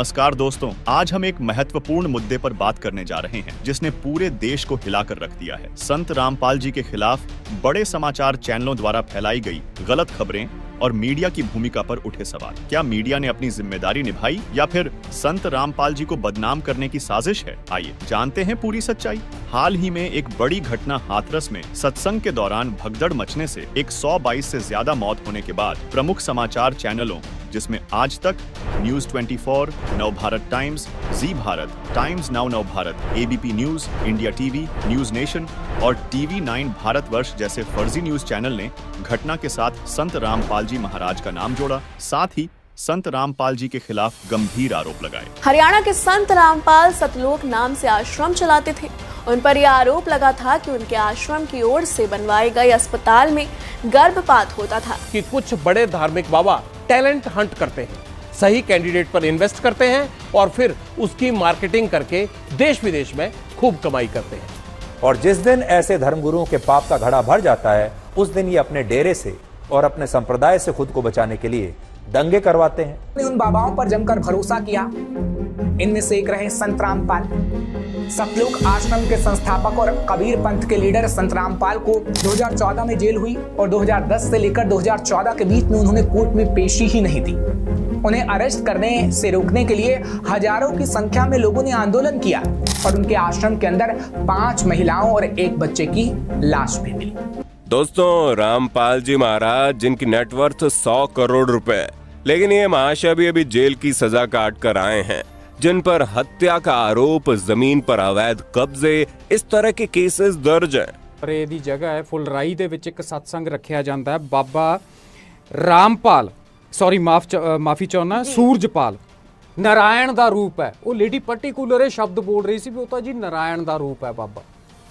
नमस्कार दोस्तों, आज हम एक महत्वपूर्ण मुद्दे पर बात करने जा रहे हैं जिसने पूरे देश को हिलाकर रख दिया है। संत रामपाल जी के खिलाफ बड़े समाचार चैनलों द्वारा फैलाई गई गलत खबरें और मीडिया की भूमिका पर उठे सवाल। क्या मीडिया ने अपनी जिम्मेदारी निभाई या फिर संत रामपाल जी को बदनाम करने की साजिश है? आइए जानते हैं पूरी सच्चाई। हाल ही में एक बड़ी घटना हाथरस में सत्संग के दौरान भगदड़ मचने से 122 से ज्यादा मौत होने के बाद प्रमुख समाचार चैनलों जिसमें Aaj Tak news 24, Navbharat Times, Zee Bharat, Times Now Navbharat, ABP News, India TV, News Nation और टीवी 9 भारतवर्ष जैसे फर्जी न्यूज चैनल ने घटना के साथ संत रामपाल जी महाराज का नाम जोड़ा, साथ ही संत रामपाल जी के खिलाफ गंभीर आरोप लगाए। हरियाणा के संत रामपाल सतलोक नाम से आश्रम चलाते थे। उन पर यह आरोप लगा था कि उनके आश्रम की ओर से बनवाए गए अस्पताल में गर्भपात होता था। कि कुछ बड़े धार्मिक बाबा टैलेंट हंट करते हैं, सही कैंडिडेट पर इन्वेस्ट करते हैं और फिर उसकी मार्केटिंग करके देश विदेश में खूब कमाई करते हैं। और जिस दिन ऐसे धर्मगुरुओं के पाप का घड़ा भर जाता है, उस दिन ये अपने डेरे से और अपने संप्रदाय से खुद को बचाने के लिए दंगे करवाते हैं। उन बाबाओं पर जमकर भरोसा किया। इनमें से एक रहे संत रामपाल। सतलोक आश्रम के संस्थापक और कबीर पंथ के लीडर संत रामपाल को 2014 में जेल हुई और 2010 से लेकर 2014 के बीच में उन्होंने कोर्ट में पेशी ही नहीं दी। उन्हें अरेस्ट करने से रोकने के लिए हजारों की संख्या में लोगों ने आंदोलन किया और उनके आश्रम के अंदर 5 महिलाओं और 1 बच्चे की लाश भी मिली। दोस्तों, रामपाल जी महाराज जिनकी नेटवर्थ 100 करोड़ रुपए, लेकिन ये महाशय भी अभी जेल की सजा काट कर आए हैं, जिन पर हत्या का आरोप, जमीन पर अवैध कब्जे, इस तरह के केसेस दर्ज हैं। ਪਰੇ ਦੀ ਜਗ੍ਹਾ ਹੈ ਫੁਲਰਾਈ ਦੇ ਵਿੱਚ ਇੱਕ ਸਤਸੰਗ ਰੱਖਿਆ ਜਾਂਦਾ ਹੈ। ਬਾਬਾ ਰਾਮਪਾਲ ਮਾਫੀ ਚਾਹੁੰਦਾ ਸੂਰਜਪਾਲ ਨਾਰਾਇਣ ਦਾ ਰੂਪ ਹੈ। ਉਹ ਲੇਡੀ ਪਾਰਟਿਕੂਲਰ ਇਹ ਸ਼ਬਦ ਬੋਲ ਰਹੀ ਸੀ ਵੀ ਉਹ ਤਾਂ ਜੀ ਨਾਰਾਇਣ ਦਾ ਰੂਪ ਹੈ ਬਾਬਾ।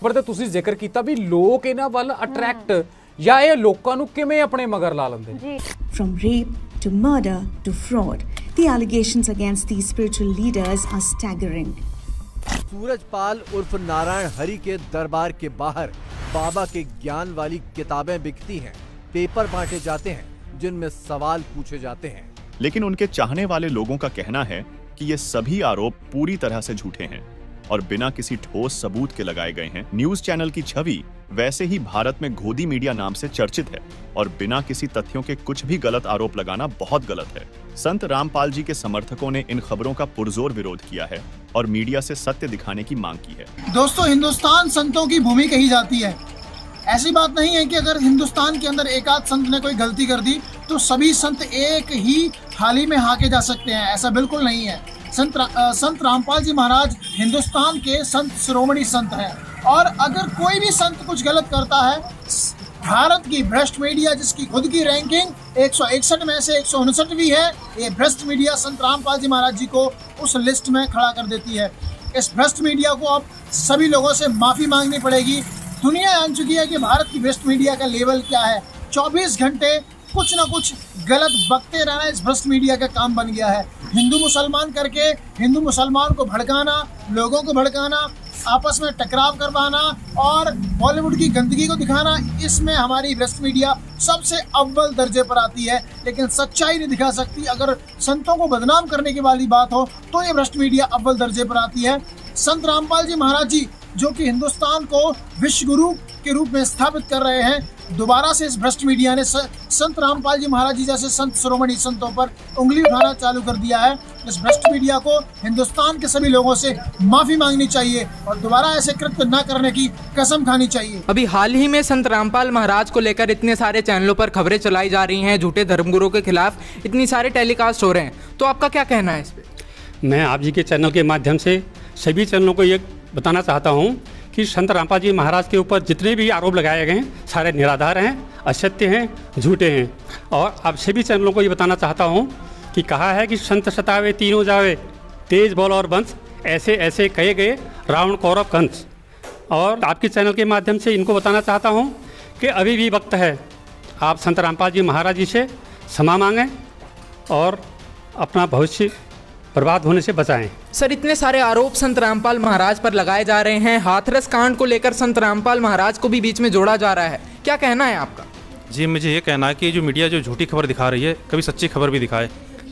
ਪਰ ਤੇ ਤੁਸੀਂ ਜ਼ਿਕਰ ਕੀਤਾ ਵੀ ਲੋਕ ਇਹਨਾਂ ਵੱਲ ਅਟਰੈਕਟ ਜਾਂ ਇਹ ਲੋਕਾਂ ਨੂੰ ਕਿਵੇਂ ਆਪਣੇ ਮਗਰ ਲਾ ਲੈਂਦੇ ਨੇ। From rape to murder to fraud, the allegations against these spiritual leaders are staggering. Surajpal उर्फ नारायण हरि के दरबार के बाहर बाबा के ज्ञान वाली किताबें बिकती हैं, पेपर बांटे जाते हैं जिनमें सवाल पूछे जाते हैं। लेकिन उनके चाहने वाले लोगों का कहना है कि ये सभी आरोप पूरी तरह से झूठे हैं और बिना किसी ठोस सबूत के लगाए गए हैं। न्यूज चैनल की छवि वैसे ही भारत में गोदी मीडिया नाम से चर्चित है और बिना किसी तथ्यों के कुछ भी गलत आरोप लगाना बहुत गलत है। संत रामपाल जी के समर्थकों ने इन खबरों का पुरजोर विरोध किया है और मीडिया से सत्य दिखाने की मांग की है। दोस्तों, हिंदुस्तान संतों की भूमि कही जाती है। ऐसी बात नहीं है कि अगर हिंदुस्तान के अंदर एक आध संत ने कोई गलती कर दी तो सभी संत एक ही थाली में हाके जा सकते हैं, ऐसा बिल्कुल नहीं है। संत रामपाल जी महाराज हिंदुस्तान के संत शिरोमणि संत हैं और अगर कोई भी संत कुछ गलत करता है, भारत की भ्रष्ट मीडिया जिसकी खुद की रैंकिंग 161 में से 159वीं है, ये भ्रष्ट मीडिया संत रामपाल जी महाराज जी को उस लिस्ट में खड़ा कर देती है। इस भ्रष्ट मीडिया को अब सभी लोगों से माफी मांगनी पड़ेगी। दुनिया जान चुकी है कि भारत की भ्रष्ट मीडिया का लेवल क्या है। 24 घंटे कुछ ना कुछ गलत बकते रहना इस भ्रष्ट मीडिया का काम बन गया है। हिंदू मुसलमान करके हिंदू मुसलमान को भड़काना, लोगों को भड़काना, आपस में टकराव करवाना और बॉलीवुड की गंदगी को दिखाना, इसमें हमारी भ्रष्ट मीडिया सबसे अव्वल दर्जे पर आती है। लेकिन सच्चाई नहीं दिखा सकती। अगर संतों को बदनाम करने की वाली बात हो तो ये भ्रष्ट मीडिया अव्वल दर्जे पर आती है। संत रामपाल जी महाराज जी जो कि हिंदुस्तान को विश्व गुरु के रूप में स्थापित कर रहे हैं, दोबारा से इस भ्रष्ट मीडिया ने संत रामपाल जी महाराज जी जैसे संत शिरोमणि संतों पर उंगली उठाना चालू कर दिया है। इस भ्रष्ट मीडिया को हिंदुस्तान के सभी लोगों से माफी मांगनी चाहिए और दोबारा ऐसे कृत्य न करने की कसम खानी चाहिए। अभी हाल ही में संत रामपाल महाराज को लेकर इतने सारे चैनलों पर खबरें चलाई जा रही हैं, झूठे धर्मगुरुओं के खिलाफ इतनी सारे टेलीकास्ट हो रहे हैं, तो आपका क्या कहना है इस पे? मैं आप जी के चैनल के माध्यम से सभी चैनलों को ये बताना चाहता हूँ कि संत रामपाल जी महाराज के ऊपर जितने भी आरोप लगाए गए हैं सारे निराधार हैं, असत्य हैं, झूठे हैं। और आप सभी चैनलों को ये बताना चाहता हूँ कि कहा है कि संत सतावे तीनों जावे, तेज बल और वंश, ऐसे ऐसे कहे गए रावण कौरव कंस। और आपके चैनल के माध्यम से इनको बताना चाहता हूँ कि अभी भी वक्त है, आप संत रामपाल जी महाराज जी से क्षमा मांगें और अपना भविष्य बर्बाद होने से बचाएं। सर, इतने सारे आरोप संत रामपाल महाराज पर लगाए जा रहे हैं। हाथरस कांड को लेकर संत रामपाल महाराज को भी बीच में जोड़ा जा रहा है, क्या कहना है आपका? जी, मुझे ये कहना है कि जो मीडिया जो झूठी खबर दिखा रही है, कभी सच्ची खबर भी दिखाए।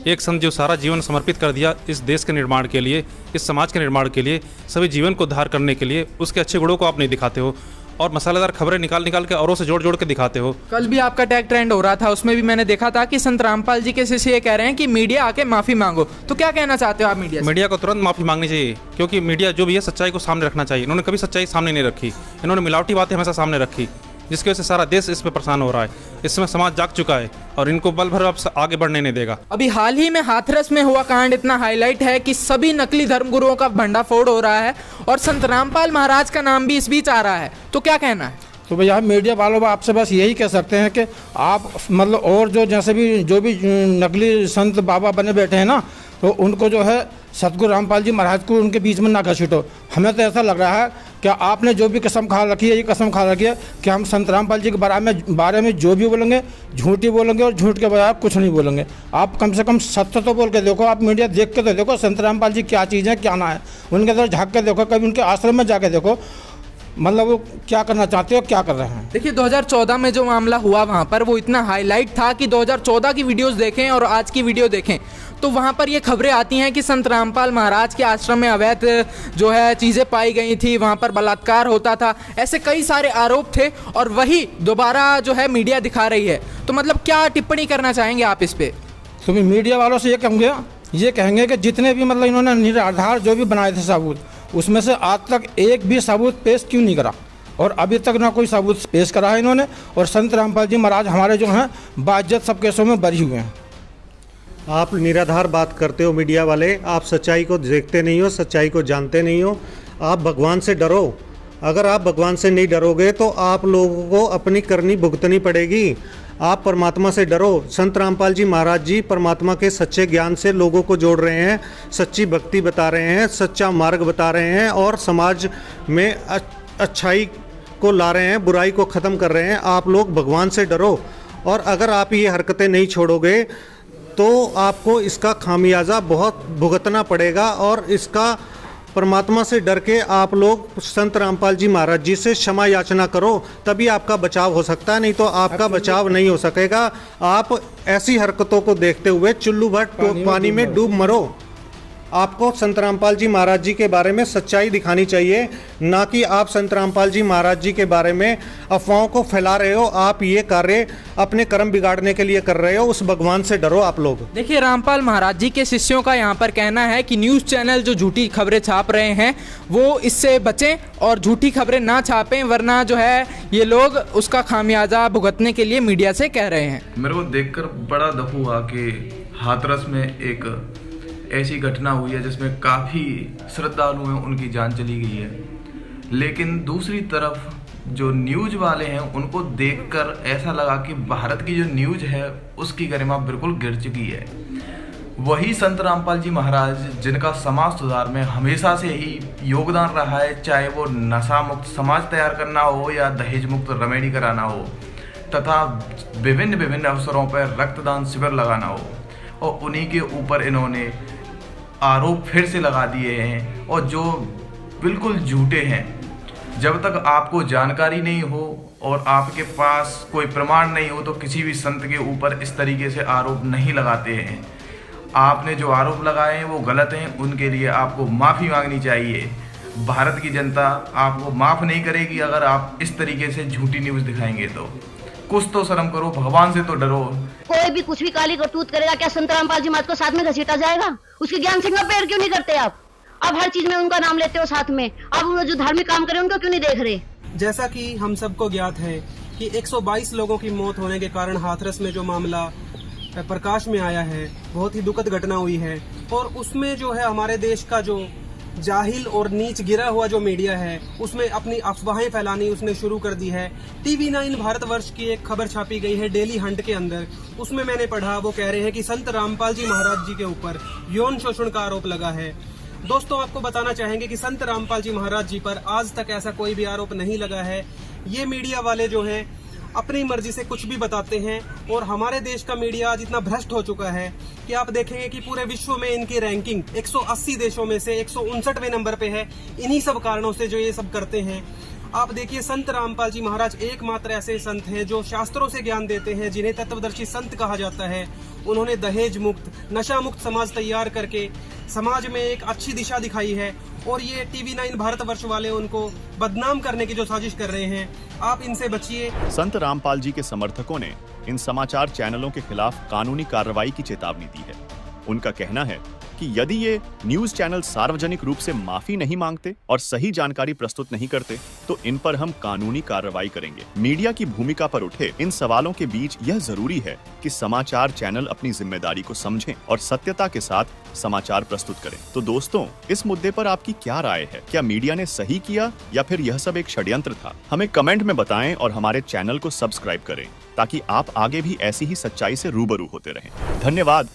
एक संत जो सारा जीवन समर्पित कर दिया इस देश के निर्माण के लिए, इस समाज के निर्माण के लिए, सभी जीवन को उद्धार करने के लिए, उसके अच्छे गुणों को आप नहीं दिखाते हो और मसालेदार खबरें निकाल के औरों से जोड़ के दिखाते हो। कल भी आपका टैग ट्रेंड हो रहा था, उसमें भी मैंने देखा था कि संत रामपाल जी के शिष्य ये कह रहे हैं कि मीडिया आके माफी मांगो। तो क्या कहना चाहते हो आप मीडिया से? मीडिया को तुरंत माफी मांगनी चाहिए, क्योंकि मीडिया जो भी है सच्चाई को सामने रखना चाहिए। इन्होंने कभी सच्चाई सामने नहीं रखी, इन्होंने मिलावटी बातें हमेशा सामने रखी, जिसकी वजह से सारा देश इसमें परेशान हो रहा है। इसमें समाज जाग चुका है और इनको बल भर अब आगे बढ़ने नहीं देगा। अभी हाल ही में हाथरस में हुआ कांड इतना हाईलाइट है कि सभी नकली धर्मगुरुओं का भंडाफोड़ हो रहा है और संत रामपाल महाराज का नाम भी इस बीच आ रहा है। तो क्या कहना है? तो भैया मीडिया वालों आपसे बस यही कह सकते हैं कि आप मतलब और जो भी नकली संत बाबा बने बैठे हैं ना, तो उनको जो है सतगुरु रामपाल जी महाराज को उनके बीच में ना घसीटो। हमें तो ऐसा लग रहा है कि आपने जो भी कसम खा रखी है, ये कसम खा रखी है कि हम संत रामपाल जी के बारे में जो भी बोलेंगे झूठ ही बोलेंगे और झूठ के बजाय कुछ नहीं बोलेंगे। आप कम से कम सत्य तो बोल के देखो, आप मीडिया देख के तो देखो संत रामपाल जी क्या चीज़ है क्या ना है, उनके अंदर झाँक के देखो, कभी उनके आश्रम में जाके देखो, मतलब वो क्या करना चाहते हो, क्या कर रहे हैं। देखिए 2014 में जो मामला हुआ वहाँ पर वो इतना हाईलाइट था कि 2014 की वीडियोस देखें और आज की वीडियो देखें तो वहाँ पर ये खबरें आती हैं कि संत रामपाल महाराज के आश्रम में अवैध जो है चीज़ें पाई गई थी, वहाँ पर बलात्कार होता था, ऐसे कई सारे आरोप थे और वही दोबारा जो है मीडिया दिखा रही है। तो मतलब क्या टिप्पणी करना चाहेंगे आप इस पर? तो मैं मीडिया वालों से ये कहेंगे कि जितने भी मतलब इन्होंने निराधार जो भी बनाए थे सबूत, उसमें से आज तक एक भी सबूत पेश क्यों नहीं करा, और अभी तक ना कोई सबूत पेश करा है इन्होंने। और संत रामपाल जी महाराज हमारे जो हैं बाइज्जत सब केसों में बरी हुए हैं। आप निराधार बात करते हो मीडिया वाले, आप सच्चाई को देखते नहीं हो, सच्चाई को जानते नहीं हो। आप भगवान से डरो। अगर आप भगवान से नहीं डरोगे तो आप लोगों को अपनी करनी भुगतनी पड़ेगी। आप परमात्मा से डरो। संत रामपाल जी महाराज जी परमात्मा के सच्चे ज्ञान से लोगों को जोड़ रहे हैं, सच्ची भक्ति बता रहे हैं, सच्चा मार्ग बता रहे हैं और समाज में अच्छाई को ला रहे हैं, बुराई को ख़त्म कर रहे हैं। आप लोग भगवान से डरो और अगर आप ये हरकतें नहीं छोड़ोगे तो आपको इसका खामियाजा बहुत भुगतना पड़ेगा और इसका परमात्मा से डर के आप लोग संत रामपाल जी महाराज जी से क्षमा याचना करो, तभी आपका बचाव हो सकता है, नहीं तो आपका बचाव नहीं हो सकेगा। आप ऐसी हरकतों को देखते हुए चुल्लू भर पानी में डूब मरो। आपको संत रामपाल जी महाराज जी के बारे में सच्चाई दिखानी चाहिए, ना कि आप संत रामपाल जी महाराज जी के बारे में अफवाहों को फैला रहे हो। आप ये कार्य अपने कर्म बिगाड़ने के लिए कर रहे हो। उस भगवान से डरो आप लोग। देखिए रामपाल महाराज जी के शिष्यों का यहाँ पर कहना है कि न्यूज़ चैनल जो झूठी खबरें छाप रहे हैं वो इससे बचें और झूठी खबरें ना छापें, वरना जो है ये लोग उसका खामियाजा भुगतने के लिए मीडिया से कह रहे हैं। मेरे को देखकर बड़ा दुख हुआ कि हाथरस में एक ऐसी घटना हुई है जिसमें काफ़ी श्रद्धालु हैं उनकी जान चली गई है, लेकिन दूसरी तरफ जो न्यूज़ वाले हैं उनको देखकर ऐसा लगा कि भारत की जो न्यूज़ है उसकी गरिमा बिल्कुल गिर चुकी है। वही संत रामपाल जी महाराज जिनका समाज सुधार में हमेशा से ही योगदान रहा है, चाहे वो नशा मुक्त समाज तैयार करना हो या दहेज मुक्त रमेडी कराना हो तथा विभिन्न अवसरों पर रक्तदान शिविर लगाना हो, और उन्हीं के ऊपर इन्होंने आरोप फिर से लगा दिए हैं और जो बिल्कुल झूठे हैं। जब तक आपको जानकारी नहीं हो और आपके पास कोई प्रमाण नहीं हो तो किसी भी संत के ऊपर इस तरीके से आरोप नहीं लगाते हैं। आपने जो आरोप लगाए हैं वो गलत हैं, उनके लिए आपको माफ़ी मांगनी चाहिए। भारत की जनता आपको माफ़ नहीं करेगी अगर आप इस तरीके से झूठी न्यूज़ दिखाएंगे। तो कुछ तो शर्म करो, भगवान से तो डरो। कोई भी कुछ भी काली करतूत करेगा, क्या संत रामपाल जी महाराज को साथ में घसीटा जाएगा? उसके ज्ञान सिंह पैर क्यों नहीं करते आप? अब हर चीज में उनका नाम लेते हो साथ में। अब वो जो धार्मिक काम करे उनको क्यों नहीं देख रहे? जैसा कि हम सबको ज्ञात है कि 122 लोगों की मौत होने के कारण हाथरस में जो मामला प्रकाश में आया है, बहुत ही दुखद घटना हुई है। और उसमें जो है हमारे देश का जो जाहिल और नीच गिरा हुआ जो मीडिया है उसमें अपनी अफवाहें फैलानी उसने शुरू कर दी है। TV9 भारतवर्ष की एक खबर छापी गई है डेली हंट के अंदर, उसमें मैंने पढ़ा वो कह रहे हैं कि संत रामपाल जी महाराज जी के ऊपर यौन शोषण का आरोप लगा है। दोस्तों आपको बताना चाहेंगे कि संत रामपाल जी महाराज जी पर आज तक ऐसा कोई भी आरोप नहीं लगा है। ये मीडिया वाले जो हैं अपनी मर्जी से कुछ भी बताते हैं और हमारे देश का मीडिया आज इतना भ्रष्ट हो चुका है कि आप देखेंगे कि पूरे विश्व में इनकी रैंकिंग 180 देशों में से 159वें नंबर पे है। इन्हीं सब कारणों से जो ये सब करते हैं। आप देखिए संत रामपाल जी महाराज एकमात्र ऐसे संत हैं जो शास्त्रों से ज्ञान देते हैं, जिन्हें तत्वदर्शी संत कहा जाता है। उन्होंने दहेज मुक्त, नशा मुक्त समाज तैयार करके समाज में एक अच्छी दिशा दिखाई है। और ये TV9 भारतवर्ष वाले उनको बदनाम करने की जो साजिश कर रहे हैं, आप इनसे बचिए। संत रामपाल जी के समर्थकों ने इन समाचार चैनलों के खिलाफ कानूनी कार्रवाई की चेतावनी दी है। उनका कहना है कि यदि ये न्यूज चैनल सार्वजनिक रूप से माफी नहीं मांगते और सही जानकारी प्रस्तुत नहीं करते तो इन पर हम कानूनी कार्रवाई करेंगे। मीडिया की भूमिका पर उठे इन सवालों के बीच यह जरूरी है कि समाचार चैनल अपनी जिम्मेदारी को समझें और सत्यता के साथ समाचार प्रस्तुत करें। तो दोस्तों, इस मुद्दे पर आपकी क्या राय है? क्या मीडिया ने सही किया या फिर यह सब एक षड्यंत्र था? हमें कमेंट में बताएं और हमारे चैनल को सब्सक्राइब करें ताकि आप आगे भी ऐसी ही सच्चाई से रूबरू होते रहें। धन्यवाद।